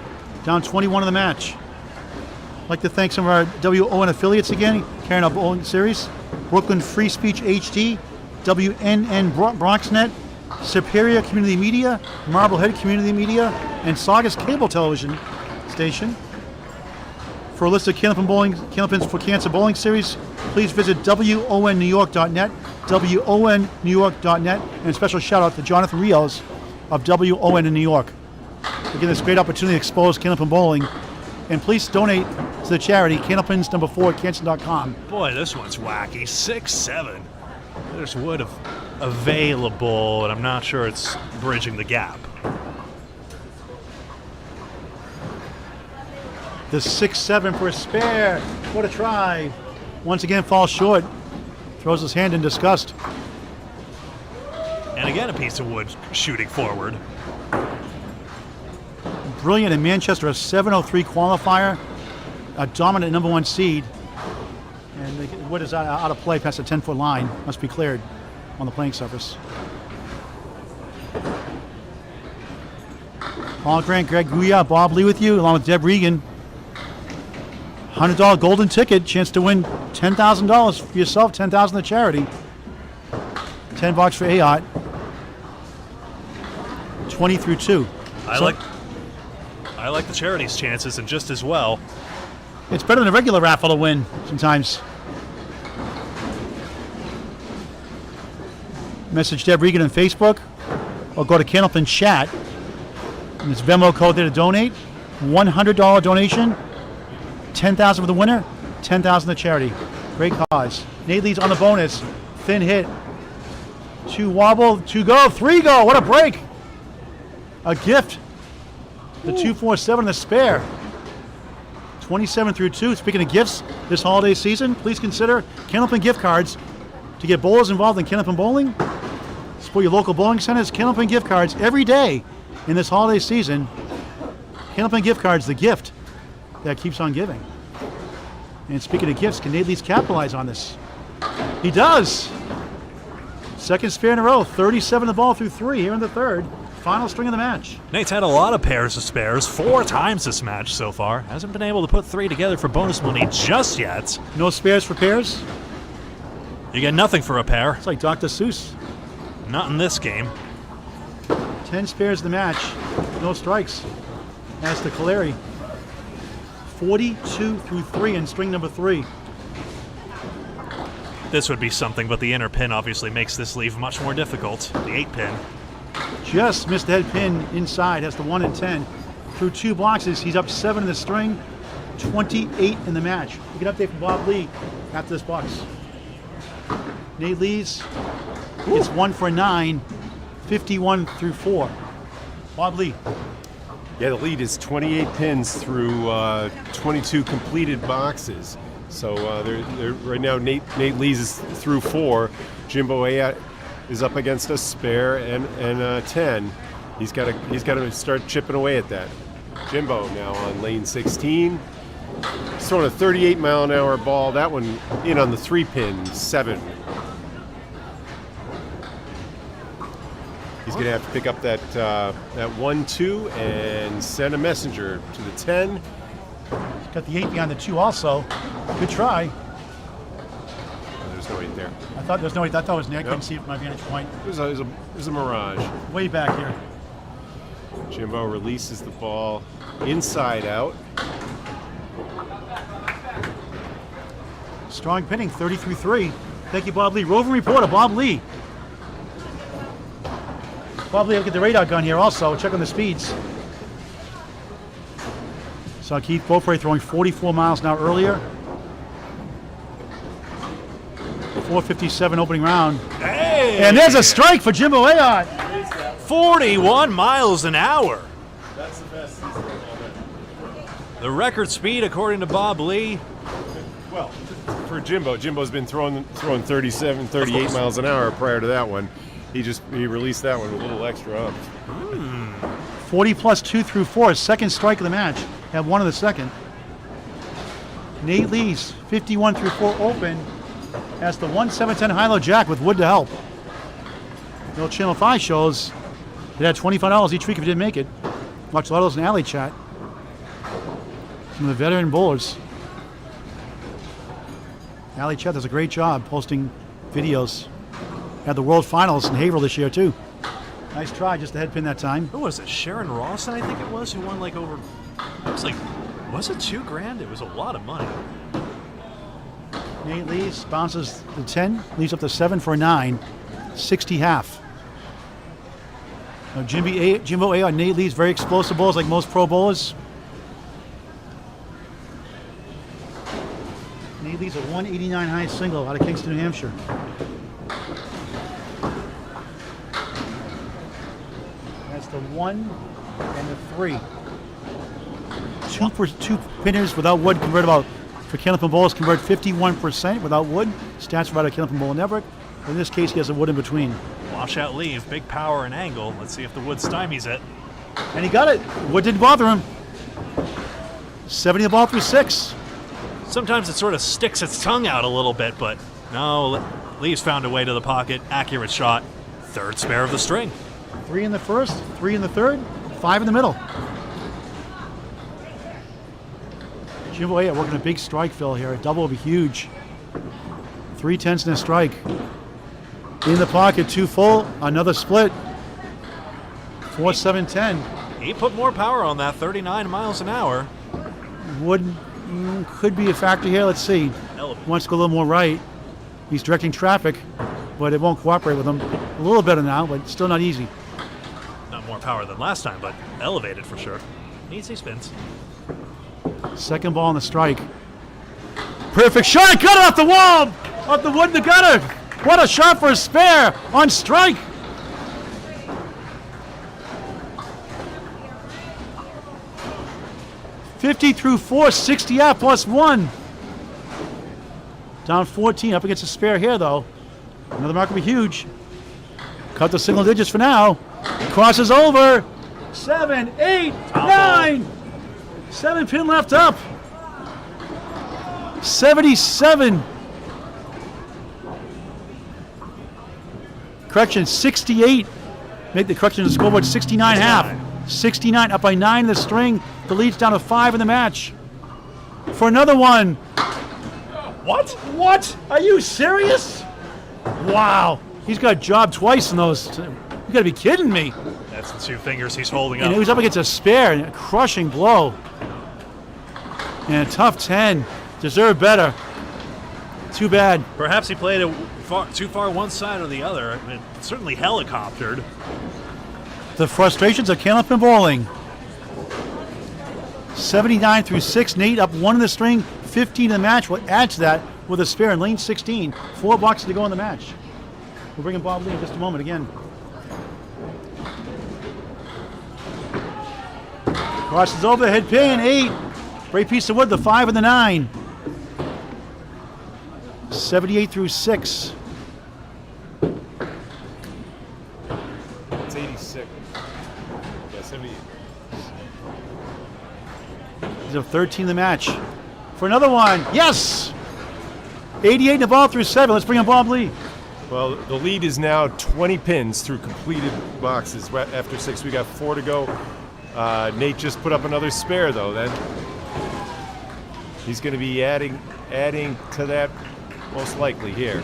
S7: down 21 in the match. I'd like to thank some of our W.O.N affiliates again, carrying our bowling series. Brooklyn Free Speech HD, W.N BronxNet, Superior Community Media, Marblehead Community Media, and Saugus Cable Television Station. For a list of Candlepins for Cancer Bowling Series, please visit WONNewYork.net, WONNewYork.net, and a special shout out to Jonathan Rios of W.O.N in New York. Again, this great opportunity to expose Candlepin bowling. And please donate to the charity. Candlepins number 4 at Canton.com.
S2: Boy, this one's wacky. 6-7. There's wood available, and I'm not sure it's bridging the gap.
S7: The 6-7 for a spare. What a try. Once again, falls short. Throws his hand in disgust.
S2: And again, a piece of wood shooting forward.
S7: Brilliant in Manchester, a 7:03 qualifier, a dominant number 1 seed. And the wood is out of play past the 10-foot line. Must be cleared on the playing surface. Paul Grant, Greg Gouillart, Bob Lee with you, along with Deb Regan. $100 golden ticket, chance to win $10,000 for yourself, $10,000 to charity. $10 for Ayotte. 20 through 2.
S2: I like the charity's chances, and just as well.
S7: It's better than a regular raffle to win sometimes. Message Deb Regan on Facebook, or go to Candlepin chat. And there's Venmo code there to donate. $100 donation. $10,000 for the winner. $10,000 to charity. Great cause. Nate leads on the bonus. Thin hit. 2 wobble. 2 go. 3 go. What a break. A gift. The 247 the spare. 27 through 2. Speaking of gifts this holiday season, please consider Candlepin gift cards to get bowlers involved in Candlepin bowling. Support your local bowling centers. Candlepin gift cards every day in this holiday season. Candlepin gift cards, the gift that keeps on giving. And speaking of gifts, can Nate Lees capitalize on this? He does. Second spare in a row. 37 the ball through 3 here in the third. Final string of the match.
S2: Nate's had a lot of pairs of spares 4 times this match so far. Hasn't been able to put 3 together for bonus money just yet.
S7: No spares for pairs?
S2: You get nothing for a pair.
S7: It's like Dr. Seuss.
S2: Not in this game.
S7: 10 spares in the match. No strikes. As to Caleri. 42 through 3 in string number 3.
S2: This would be something, but the inner pin obviously makes this leave much more difficult. The 8 pin.
S7: Just missed the head pin inside. Has the 1 and 10. Through 2 boxes, he's up 7 in the string. 28 in the match. We get an update from Bob Lee after this box. Nate Lees gets 1 for 9. 51 through 4. Bob Lee.
S8: Yeah, the lead is 28 pins through 22 completed boxes. So they're right now Nate Lees is through 4. Jimbo Ayotte is up against a spare and 10. He's got to start chipping away at that. Jimbo now on lane 16. He's throwing a 38-mile-an-hour ball. That one in on the 3-pin, 7. He's going to have to pick up that 1-2 and send a messenger to the 10.
S7: He's got the 8 behind the 2 also. Good try.
S8: There's no 8 there.
S7: I thought there was no 8. I thought it was Nick. I
S8: Yep.
S7: couldn't see it from my vantage point.
S8: It was a mirage.
S7: Way back here.
S8: Jimbo releases the ball inside out.
S7: Strong pinning, 30 through 3. Thank you, Bob Lee. Roving reporter, Bob Lee. Bob Lee, look at the radar gun here also. Check on the speeds. Saw Keith Beaupre throwing 44 miles an hour earlier. 4:57 opening round.
S2: Hey!
S7: And there's a strike for Jimbo Ayotte.
S2: 41 miles an hour.
S8: That's the best season ever.
S2: The record speed, according to Bob Lee.
S8: Well, for Jimbo's been throwing 37, 38 miles an hour prior to that one. He released that one with a little extra up.
S7: 40 plus 2 through 4. Second strike of the match. Had 1 in the second. Nate Lees, 51 through 4 open. Has the 1-7-10 high-low jack with wood to help. The old Channel 5 shows it had $25 each week if you didn't make it. Watch a lot of those in Alley Chat. Some of the veteran bowlers. Alley Chat does a great job posting videos. Had the World Finals in Haverhill this year too. Nice try, just a head pin that time.
S2: Who was it? Sharon Rawson, I think it was, who won like over. It was like, was it $2,000? It was a lot of money.
S7: Nate Lees bounces the 10, leaves up to 7 for a 9, 60 half. Now Jimbo Ayotte, Nate Lees, very explosive bowlers like most pro bowlers. Nate Lee's a 189 high single out of Kingston, New Hampshire. That's the 1 and the 3. Two pinners without wood convert about, for Candlepin bowlers, convert 51% without wood. Stats right out of Candlepin Bowling Network. In this case, he has a wood in between.
S2: Washout leave, big power and angle. Let's see if the wood stymies it.
S7: And he got it. Wood didn't bother him. 70 the ball through 6.
S2: Sometimes it sort of sticks its tongue out a little bit, but no, Lee's found a way to the pocket. Accurate shot. Third spare of the string.
S7: 3 in the first, 3 in the third, 5 in the middle. Jimbo Ayotte working a big strike fill here. A double will be huge. 3/10 in a strike. In the pocket, 2 full. Another split. 4-7-10.
S2: He put more power on that, 39 miles an hour.
S7: Wood could be a factor here. Let's see. Wants to go a little more right. He's directing traffic, but it won't cooperate with him. A little better now, but still not easy.
S2: Not more power than last time, but elevated for sure. Easy spins.
S7: Second ball on the strike. Perfect shot. Got it off the wall. Off the wood in the gutter. What a shot for a spare on strike. $50 through 4, 60 out plus 1. Down 14, up against a spare here though. Another mark will be huge. Cut the single digits for now. Crosses over. 7, 8, 9. 7 pin left up. 77. Correction, 68. Make the correction to the scoreboard 69 half. 69 up by 9 in the string. The lead's down to 5 in the match. For another one.
S2: What?
S7: What? Are you serious? Wow. He's got jobbed twice in those. You gotta be kidding me.
S2: That's the 2 fingers he's holding up.
S7: And he was up against a spare and a crushing blow. And a tough 10. Deserved better. Too bad.
S2: Perhaps he played it too far one side or the other. I mean, certainly helicoptered.
S7: The frustrations of Candlepin bowling. 79 through 6. Nate up 1 in the string, 15 in the match. We'll add to that with a spare in lane 16. 4 boxes to go in the match. We'll bring in Bob Lee in just a moment again. Crosses over the head pin, 8. Great piece of wood, the 5 and the 9. 78 through 6.
S8: It's 86. Yeah, 78.
S7: He's up 13 in the match. For another one, yes! 88 in the ball through 7. Let's bring in Bob Lee.
S8: Well, the lead is now 20 pins through completed boxes. After 6, we got 4 to go. Nate just put up another spare, though. Then he's going to be adding to that most likely here.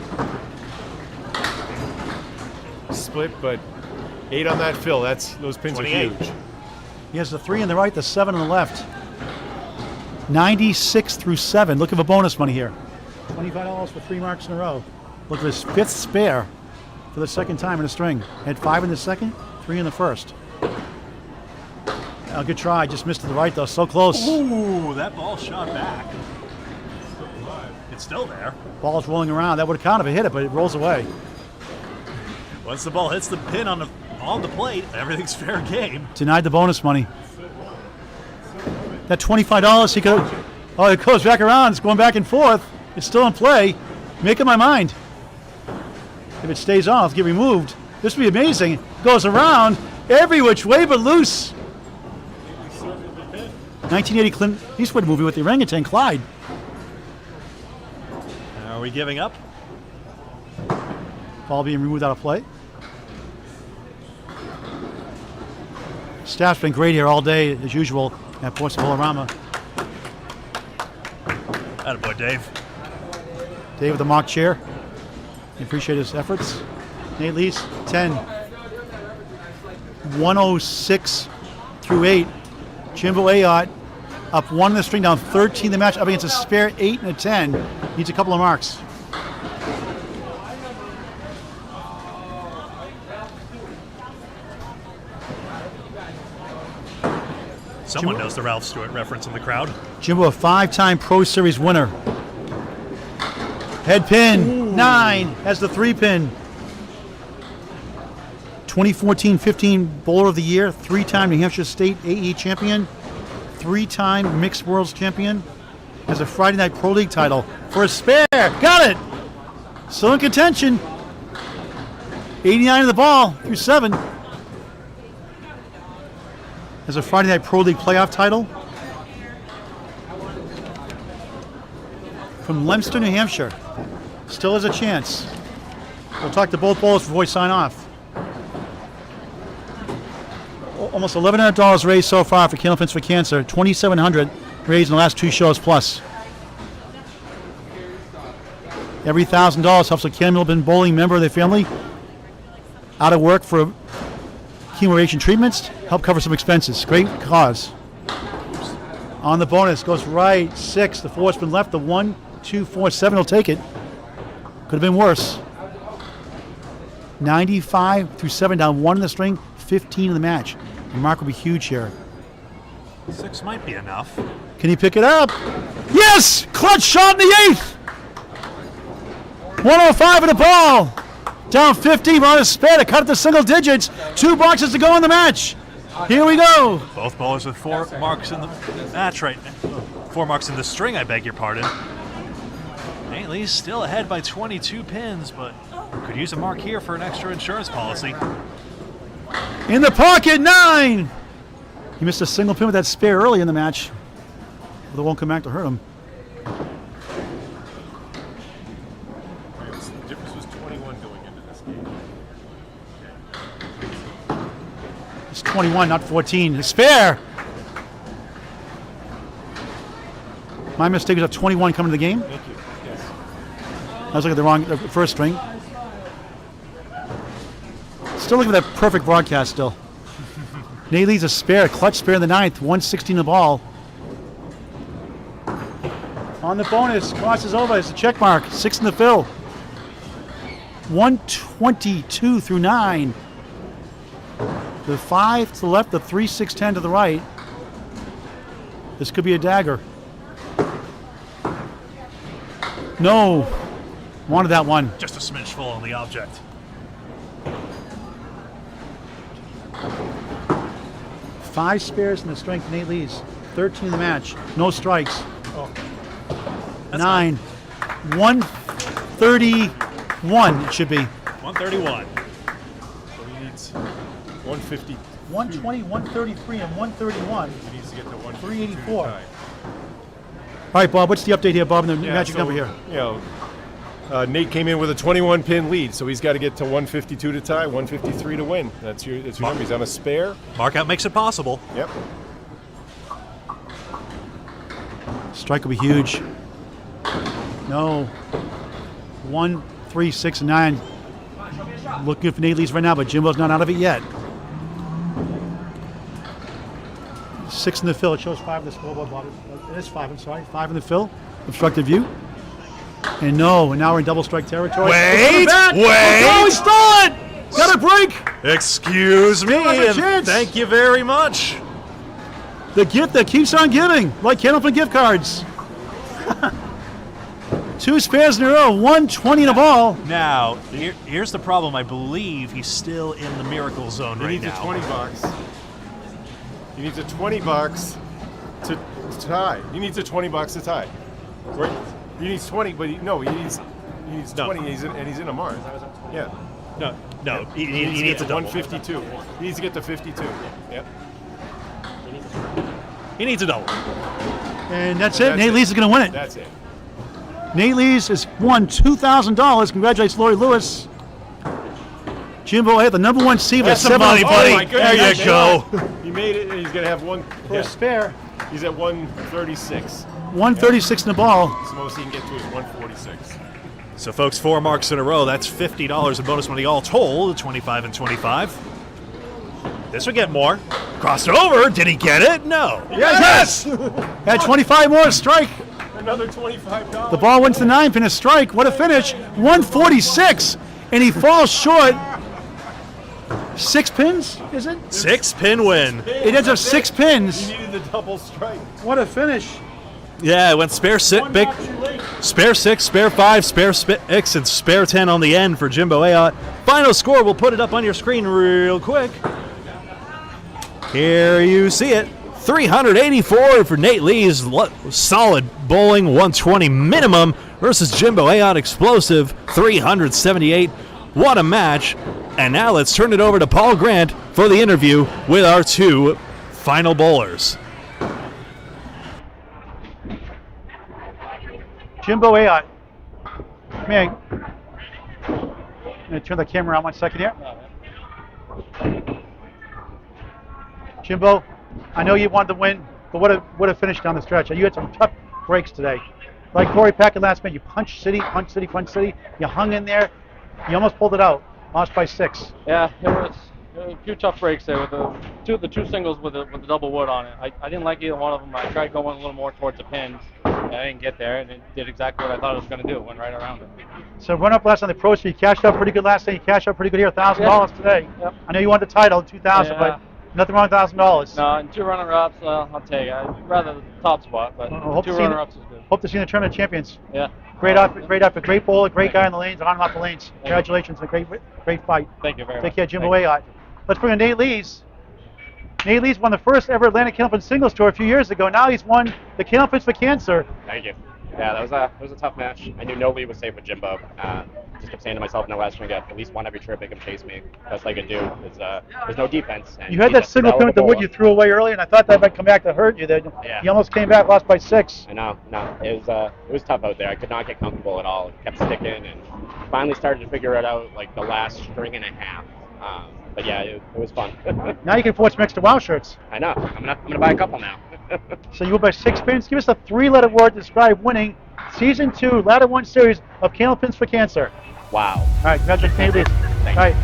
S8: Split, but 8 on that fill. Those pins
S2: 28.
S8: are huge.
S7: He has the 3 on the right, the 7 on the left. 96 through 7. Looking for bonus money here. $25 for 3 marks in a row. Look for his 5th spare for the second time in a string. Had 5 in the second, 3 in the first. Good try. Just missed to the right though. So close.
S2: Ooh, that ball shot back. It's still there.
S7: Ball's rolling around. That would have counted if it hit it, but it rolls away.
S2: Once the ball hits the pin on the plate, everything's fair game.
S7: Denied the bonus money. That $25 he could. Oh, it goes back around. It's going back and forth. It's still in play. Making my mind. If it stays on, it'll get removed. This would be amazing. Goes around every which way but loose. 1980 Clint Eastwood movie with the orangutan, Clyde.
S2: Are we giving up?
S7: Ball being removed out of play. Staff's been great here all day, as usual, at Portsmouth Bowl-O-Rama.
S2: Attaboy, Dave.
S7: Dave with the mock chair. We appreciate his efforts. Nate Lees, 10. 106 through 8. Jimbo Ayotte up 1 in the string, down 13 in the match, up against a spare 8 and a 10. Needs a couple of marks.
S2: Someone knows the Ralph Stewart reference in the crowd.
S7: Jimbo, a 5-time Pro Series winner. Head pin, 9 has the 3 pin. 2014-15 Bowler of the Year, 3-time New Hampshire State AE champion, 3-time Mixed Worlds champion, has a Friday Night Pro League title for a spare. Got it! Still in contention. 89 of the ball through 7. Has a Friday Night Pro League playoff title. From Leominster, New Hampshire. Still has a chance. We'll talk to both bowlers before we sign off. Almost $1,100 raised so far for Candlepins for Cancer. $2,700 raised in the last 2 shows plus. Every $1,000 helps a Candlepin Bowling member of their family out of work for chemo radiation treatments, help cover some expenses. Great cause. On the bonus goes right, 6. The 4's been left. The 1, 2, 4, 7 will take it. Could have been worse. 95 through 7 down 1 in the string, 15 in the match. The mark will be huge here.
S2: 6 might be enough.
S7: Can he pick it up? Yes! Clutch shot in the 8th! 105 in the ball. Down 50, we're on a spare to cut it to single digits. 2 boxes to go in the match. Here we go.
S2: Both bowlers with 4 marks in the match right now. 4 marks in the string, I beg your pardon. Nate Lee's still ahead by 22 pins, but could use a mark here for an extra insurance policy.
S7: In the pocket, 9. He missed a single pin with that spare early in the match. But it won't come back to hurt him.
S8: The difference was 21 going into this game.
S7: It's 21, not 14. The spare. My mistake was at 21 coming to the game.
S8: Thank you. Yes.
S7: I was looking at the first string. Still looking at that perfect broadcast still. Nate leads a spare, clutch spare in the 9th, 116 the ball. On the bonus, crosses over, it's a check mark, 6 in the fill. 122 through 9. The 5 to the left, the 3, 6, 10 to the right. This could be a dagger. No. Wanted that one.
S2: Just a smidge full on the object.
S7: 5 spares in the strength, Nate leads. 13 in the match. No strikes.
S8: Oh.
S7: 9. 131 it should be.
S2: 131.
S8: So he needs 150.
S7: 120, 133, and 131.
S8: He needs to get to 152
S7: 384.
S8: to tie.
S7: All right, Bob, what's the update here, Bob, and the magic number here?
S8: You know, Nate came in with a 21-pin lead, so he's got to get to 152 to tie, 153 to win. That's your number. He's on a spare.
S2: Markout makes it possible.
S8: Yep.
S7: Strike will be huge. No. 1, 3, 6, and 9. Looking good for Nate leads right now, but Jimbo's not out of it yet. 6 in the fill. It shows 5 in the scoreboard, Bob. It is 5, I'm sorry. 5 in the fill. Obstructed view. And no, and now we're in double strike territory.
S2: Wait!
S7: Oh, he stole it! Got a break!
S2: Excuse me,
S7: Another
S2: and
S7: chance.
S2: thank you very much.
S7: The gift that keeps on giving, like Candlepin gift cards. 2 spares in a row, 120 in a ball.
S2: Now, here's the problem. I believe he's still in the miracle zone
S8: He
S2: right
S8: needs
S2: now.
S8: a 20 bucks. He needs a 20 bucks to tie. He needs a 20 bucks to tie. Right? He needs 20, but he needs 20, and he's in a mark. Yeah.
S2: No, he needs a double.
S8: 152. He needs to get to 52. Yep.
S2: He needs a double.
S7: And that's it. Nate Lees is going to win it.
S8: That's it.
S7: Nate Lees has won $2,000. Congratulations, Lori Lewis. Jimbo Ayotte, the number 1 seed.
S2: That's some money, buddy.
S8: Oh my goodness.
S2: There you go.
S8: He made it, and he's going to have one.
S7: For a spare.
S8: He's at 136.
S7: 136 in the ball.
S8: The most he can get to is 146.
S2: So, folks, 4 marks in a row. That's $50 in bonus money all told, 25 and 25. This would get more. Crossed over. Did he get it? No.
S7: Yes! Had 25 more to strike.
S8: Another $25.
S7: The ball went to the 9 pin, a strike. What a finish. 146. And he falls short. 6 pins, is it?
S2: 6 pin win.
S7: It ends up 6 pins.
S8: He needed the double strike.
S7: What a finish.
S2: Yeah, it went spare sit big.
S7: Match too late.
S2: Spare 6, spare 5, spare 6, and spare 10 on the end for Jimbo Ayotte. Final score, we'll put it up on your screen real quick. Here you see it. 384 for Nate Lee's solid bowling, 120 minimum versus Jimbo Ayotte explosive, 378. What a match. And now let's turn it over to Paul Grant for the interview with our 2 final bowlers.
S7: Jimbo Ayotte. Man, I'm going to turn the camera on 1 second here. Jimbo, I know you wanted to win, but what a finish down the stretch. You had some tough breaks today. Like Corey Packard last minute, you punch City, punch City, punch City. You hung in there. You almost pulled it out. Lost by 6.
S5: Yeah, it was a few tough breaks there with the two singles with the double wood on it. I didn't like either one of them. I tried going a little more towards the pins. And I didn't get there, and it did exactly what I thought it was going to do. It went right around it.
S7: So run up last on the Pro Speed. You cashed out pretty good last day. You cashed out pretty good here, $1,000 today.
S5: Yep.
S7: I know you wanted the title, $2,000, but nothing wrong with $1,000.
S5: No, and 2 runner-ups, I'll take it. I'd rather the top spot, but 2 runner-ups is good.
S7: Hope to see you in the Tournament of Champions.
S5: Yeah.
S7: Great effort, great bowler, great guy on the lanes, on and off the lanes. Congratulations, a great fight.
S5: Thank you very much.
S7: Take care, Jimbo Ayotte. Let's bring in Nate Lees. Nate Lees won the first ever Atlantic Candlepin singles tour a few years ago. Now he's won the Candlepins for Cancer.
S4: Thank you. Yeah, that was a tough match. I knew no lead was safe with Jimbo. Just kept saying to myself, no, last string, get at least one every trip, make him chase me. Best I could do. There's no defense. And
S7: you had that single pin with the wood you threw away early, and I thought that might come back to hurt you.
S4: Yeah.
S7: You almost came back, lost by 6.
S4: I know. No, it was tough out there. I could not get comfortable at all. It kept sticking, and finally started to figure it out like the last string and a half. But yeah, it was fun.
S7: Now you can afford some extra WOW shirts.
S4: I know. I'm gonna buy a couple now.
S7: So you went by 6 pins. Give us a 3-letter word to describe winning Season 2 Ladder 1 Series of Candlepins for Cancer.
S4: Wow.
S7: All right, congratulations, Nate Lees. All right.